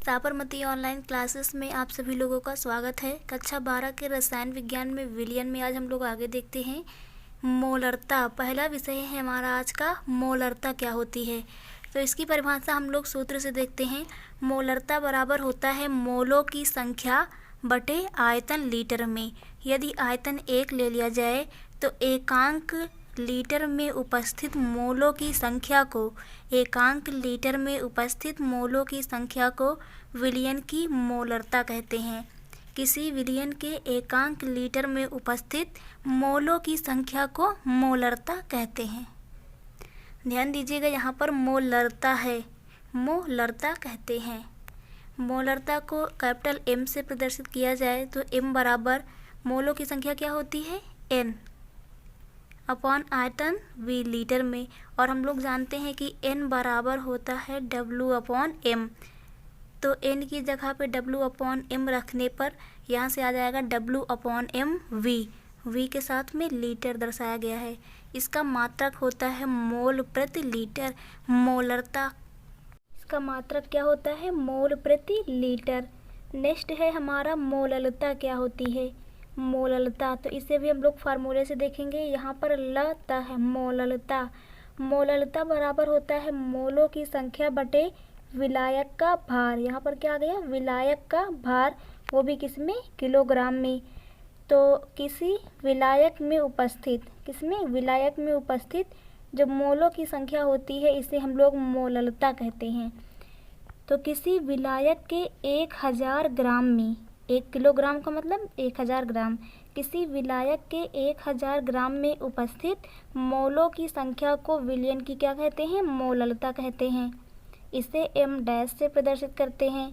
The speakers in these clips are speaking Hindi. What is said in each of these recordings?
साबरमती ऑनलाइन क्लासेस में आप सभी लोगों का स्वागत है। कक्षा 12 के रसायन विज्ञान में विलयन में आज हम लोग आगे देखते हैं मोलरता। पहला विषय है हमारा आज का, मोलरता क्या होती है। तो इसकी परिभाषा हम लोग सूत्र से देखते हैं। मोलरता बराबर होता है मोलों की संख्या बटे आयतन लीटर में। यदि आयतन 1 ले लिया जाए तो एकांक लीटर में उपस्थित मोलों की संख्या को विलयन की मोलरता कहते हैं। किसी विलयन के एकांक लीटर में उपस्थित मोलों की संख्या को मोलरता कहते हैं। ध्यान दीजिएगा, यहाँ पर मोलरता है, मोलरता कहते हैं। मोलरता को कैपिटल M से प्रदर्शित किया जाए तो M बराबर मोलों की संख्या क्या होती है, N अपॉन आयतन V लीटर में। और हम लोग जानते हैं कि N बराबर होता है W अपॉन M। तो N की जगह पे W अपॉन M रखने पर यहाँ से आ जाएगा W अपॉन M V के साथ में लीटर दर्शाया गया है। इसका मात्रक होता है मोल प्रति लीटर। मोलरता, इसका मात्रक क्या होता है, मोल प्रति लीटर। नेक्स्ट है हमारा मोललता क्या होती है, मोललता। तो इसे भी हम लोग फार्मूले से देखेंगे। यहाँ पर लता है, मोललता। मोललता बराबर होता है मोलों की संख्या बटे विलायक का भार। यहाँ पर क्या आ गया, विलायक का भार, वो भी किसमें, किलोग्राम में। तो किसी विलायक में उपस्थित जो मोलों की संख्या होती है इसे हम लोग मोललता कहते हैं। तो किसी विलायक के 1000 ग्राम में, 1 किलोग्राम का मतलब 1000 ग्राम, किसी विलायक के 1000 ग्राम में उपस्थित मोलों की संख्या को विलयन की क्या कहते हैं, मोललता कहते हैं। इसे M डैश से प्रदर्शित करते हैं।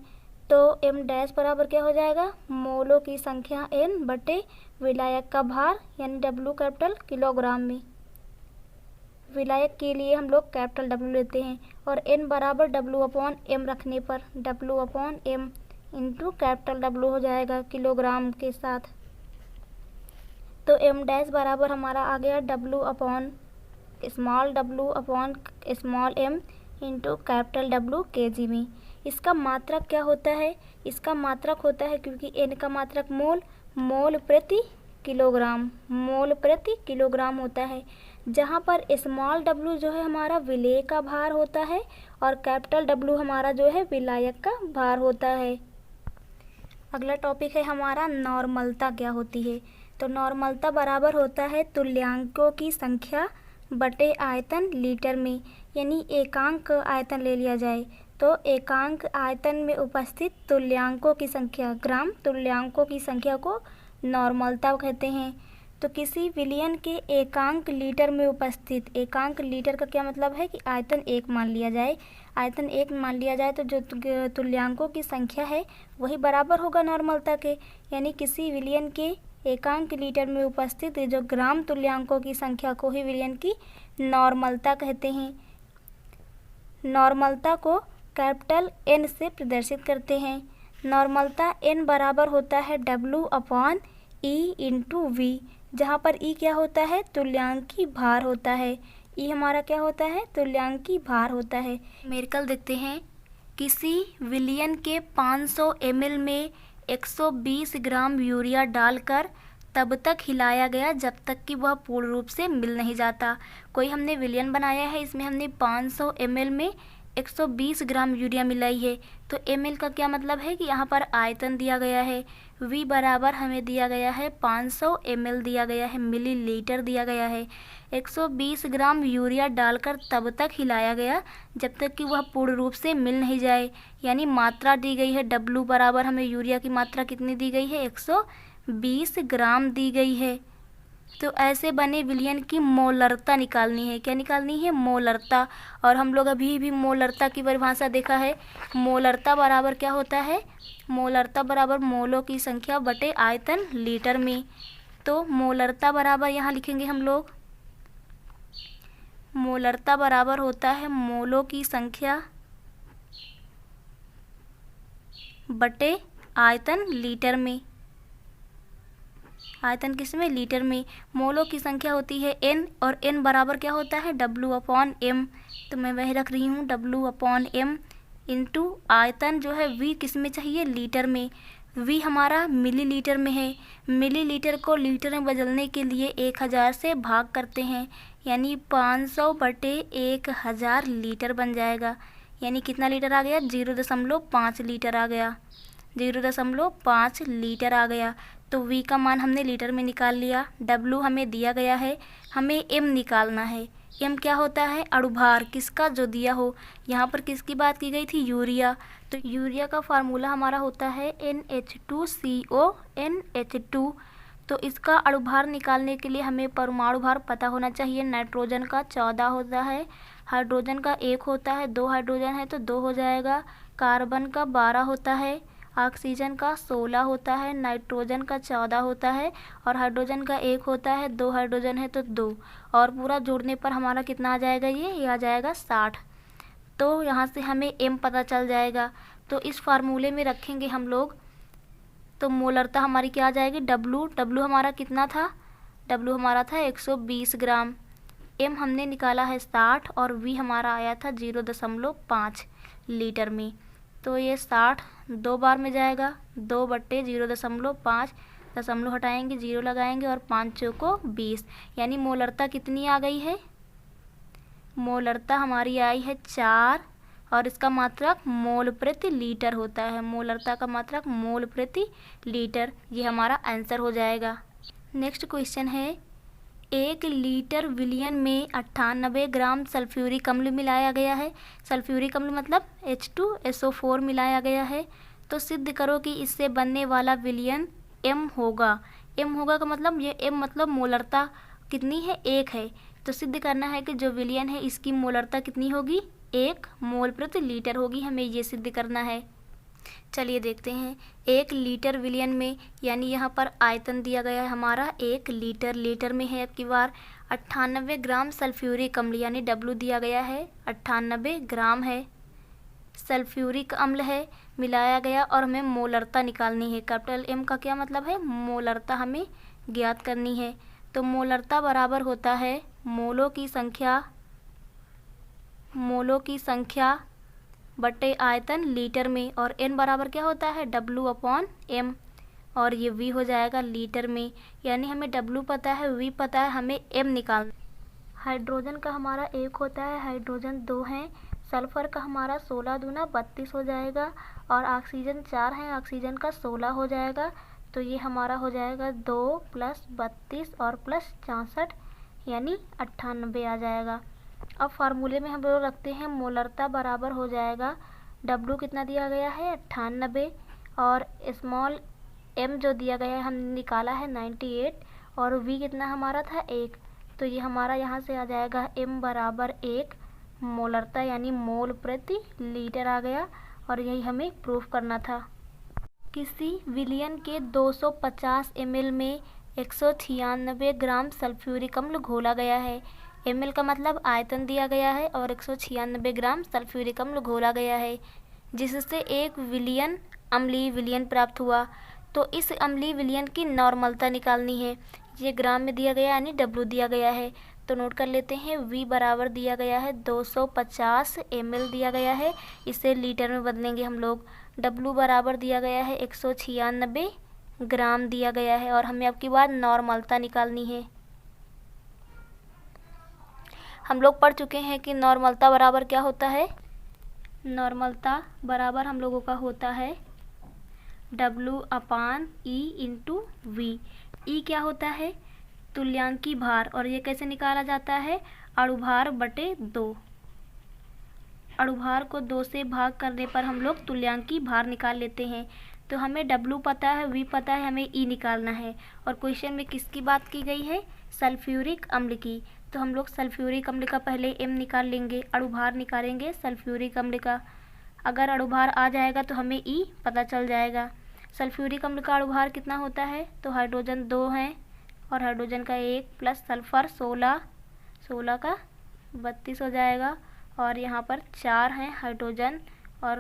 तो M डैश बराबर क्या हो जाएगा, मोलों की संख्या N बटे विलायक का भार यानी W कैपिटल किलोग्राम में। विलायक के लिए हम लोग कैपिटल W लेते हैं और N बराबर W अपॉन M रखने पर W upon M into capital W हो जाएगा किलोग्राम के साथ। तो M डैश बराबर हमारा आ गया W upon small m into capital W kg में। इसका मात्रक क्या होता है, इसका मात्रक होता है, क्योंकि N का मात्रक मोल प्रति किलोग्राम होता है। जहाँ पर स्मॉल w जो है हमारा विलेय का भार होता है और कैपिटल W हमारा जो है विलायक का भार होता है। अगला टॉपिक है हमारा नॉर्मलता क्या होती है। तो नॉर्मलता बराबर होता है तुल्यांकों की संख्या बटे आयतन लीटर में। यानी एकांक आयतन ले लिया जाए तो एकांक आयतन में उपस्थित तुल्यांकों की संख्या, ग्राम तुल्यांकों की संख्या को नॉर्मलता कहते हैं। तो किसी विलयन के एकांक लीटर में उपस्थित, एकांक लीटर का क्या मतलब है कि आयतन 1 मान लिया जाए। आयतन 1 मान लिया जाए तो जो तुल्यांकों की संख्या है वही बराबर होगा नॉर्मलता के। यानी किसी विलयन के एकांक लीटर में उपस्थित जो ग्राम तुल्यांकों की संख्या को ही विलयन की नॉर्मलता कहते हैं। नॉर्मलता को कैपिटल N से प्रदर्शित करते हैं। नॉर्मलता N बराबर होता है W upon E into V, जहाँ पर E क्या होता है, तुल्यांकी भार होता है। E हमारा क्या होता है, तुल्यांकी भार होता है। मेरिकल देखते हैं। किसी विलयन के 500 ml में 120 ग्राम यूरिया डालकर तब तक हिलाया गया जब तक कि वह पूर्ण रूप से मिल नहीं जाता। कोई हमने विलयन बनाया है, इसमें हमने 500 ml में 120 ग्राम यूरिया मिलाई है। तो ml का क्या मतलब है कि यहाँ पर आयतन दिया गया है। V बराबर हमें दिया गया है 500 ml दिया गया है, मिलीलीटर दिया गया है। 120 ग्राम यूरिया डालकर तब तक हिलाया गया जब तक कि वह पूर्ण रूप से मिल नहीं जाए। यानी मात्रा दी गई है W बराबर हमें यूरिया की मात्रा कितनी दी गई है, 120 ग्राम दी गई है। तो ऐसे बने विलयन की मोलरता निकालनी है। क्या निकालनी है, मोलरता। और हम लोग अभी भी मोलरता की परिभाषा देखा है। मोलरता बराबर क्या होता है, मोलरता बराबर मोलों की संख्या बटे आयतन लीटर में। तो मोलरता बराबर यहाँ लिखेंगे हम लोग, मोलरता बराबर होता है मोलों की संख्या बटे आयतन लीटर में। आयतन किस में, लीटर में। मोलों की संख्या होती है N और N बराबर क्या होता है, W अपॉन M। तो मैं वही रख रही हूँ W अपॉन M इंटू आयतन जो है V किस में चाहिए, लीटर में। V हमारा मिलीलीटर में है। मिलीलीटर को लीटर में बदलने के लिए 1000 से भाग करते हैं, यानी 500/1000 लीटर बन जाएगा। यानी कितना लीटर आ गया, 0.5 लीटर आ गया, 0.5 लीटर आ गया। तो V का मान हमने लीटर में निकाल लिया। W हमें दिया गया है, हमें M निकालना है। M क्या होता है, अणुभार, किसका, जो दिया हो। यहाँ पर किसकी बात की गई थी, यूरिया। तो यूरिया का फार्मूला हमारा होता है NH2CO NH2। तो इसका अणुभार निकालने के लिए हमें परमाणु भार पता होना चाहिए। नाइट्रोजन का 14 होता है, हाइड्रोजन का 1 होता है, 2 हाइड्रोजन है तो 2 हो जाएगा। कार्बन का 12 होता है, ऑक्सीजन का 16 होता है, नाइट्रोजन का 14 होता है और हाइड्रोजन का 1 होता है, 2 हाइड्रोजन है तो 2। और पूरा जोड़ने पर हमारा कितना आ जाएगा, ये आ जाएगा 60। तो यहाँ से हमें M पता चल जाएगा। तो इस फार्मूले में रखेंगे हम लोग, तो मोलरता हमारी क्या आ जाएगी, W हमारा कितना था, W हमारा था 120 ग्राम। M हमने निकाला है 60 और V हमारा आया था 0.5 लीटर में। तो ये 60 2 बार में जाएगा, 2/0.5, दशमलव हटाएंगे, 0 लगाएंगे और 5 चौको 20, यानी मोलरता कितनी आ गई है, मोलरता हमारी आई है 4 और इसका मात्रक मोल प्रति लीटर होता है। मोलरता का मात्रक मोल प्रति लीटर, ये हमारा आंसर हो जाएगा। नेक्स्ट क्वेश्चन है, 1 लीटर विलयन में 98 ग्राम सल्फ्यूरिक अम्ल मिलाया गया है। सल्फ्यूरिक अम्ल मतलब H2SO4 मिलाया गया है। तो सिद्ध करो कि इससे बनने वाला विलयन M होगा। M होगा का मतलब, ये M मतलब मोलरता कितनी है, 1 है। तो सिद्ध करना है कि जो विलयन है इसकी मोलरता कितनी होगी, 1 मोल प्रति लीटर होगी। हमें ये सिद्ध करना है। चलिए देखते हैं। 1 लीटर विलयन में, यानी यहाँ पर आयतन दिया गया है हमारा 1 लीटर, लीटर में है अब की बार 98 ग्राम सल्फ्यूरिक अम्ल, यानी W दिया गया है 98 ग्राम है, सल्फ्यूरिक अम्ल है मिलाया गया और हमें मोलरता निकालनी है। कैपिटल M का क्या मतलब है, मोलरता हमें ज्ञात करनी है। तो मोलरता बराबर होता है मोलों की संख्या बटे आयतन लीटर में, और N बराबर क्या होता है, W/M, और ये V हो जाएगा लीटर में। यानी हमें W पता है, V पता है, हमें M निकालना। हाइड्रोजन का हमारा 1 होता है, हाइड्रोजन 2 हैं। सल्फर का हमारा 16 दूना 32 हो जाएगा और ऑक्सीजन 4 है, ऑक्सीजन का 16 हो जाएगा। तो ये हमारा हो जाएगा 2 + 32 और +64, यानी 98 आ जाएगा। अब फार्मूले में हम लोग रखते हैं मोलरता बराबर हो जाएगा, W कितना दिया गया है 98 और स्मॉल m जो दिया गया है हमने निकाला है 98 और V कितना हमारा था 1। तो ये हमारा यहाँ से आ जाएगा M बराबर 1 मोलरता, यानी मोल प्रति लीटर आ गया और यही हमें प्रूफ करना था। किसी विलयन के 250 ml में 196 ग्राम सल्फ्यूरिक अम्ल घोला गया है। ml का मतलब आयतन दिया गया है और 196 ग्राम सल्फ्यूरिक अम्ल घोला गया है, जिससे एक विलयन अम्लीय विलयन प्राप्त हुआ। तो इस अम्लीय विलयन की नॉर्मलता निकालनी है। ये ग्राम में दिया गया यानी W दिया गया है। तो नोट कर लेते हैं, V बराबर दिया गया है 250 ml दिया गया है, इसे लीटर में बदलेंगे हम लोग। W बराबर दिया गया है 196 ग्राम दिया गया है और हमें अब की बार नॉर्मलता निकालनी है। हम लोग पढ़ चुके हैं कि नॉर्मलता बराबर क्या होता है। नॉर्मलता बराबर हम लोगों का होता है W/E × V। E क्या होता है, तुल्यांकी भार, और ये कैसे निकाला जाता है, अणुभार बटे 2। अणुभार को 2 से भाग करने पर हम लोग तुल्यांकी भार निकाल लेते हैं। तो हमें W पता है, V पता है, हमें E निकालना है। और क्वेश्चन में किसकी बात की गई है, सल्फ्यूरिक अम्ल की। तो हम लोग सल्फ्यूरिक अम्ल का पहले M निकाल लेंगे, अणुभार निकालेंगे सल्फ्यूरिक अम्ल का। अगर अणुभार आ जाएगा तो हमें E पता चल जाएगा। सल्फ्यूरिक अम्ल का अणुभार कितना होता है, तो हाइड्रोजन 2 हैं और हाइड्रोजन का 1 प्लस सल्फ़र 16 का 32 हो जाएगा और यहाँ पर 4 हैं हाइड्रोजन और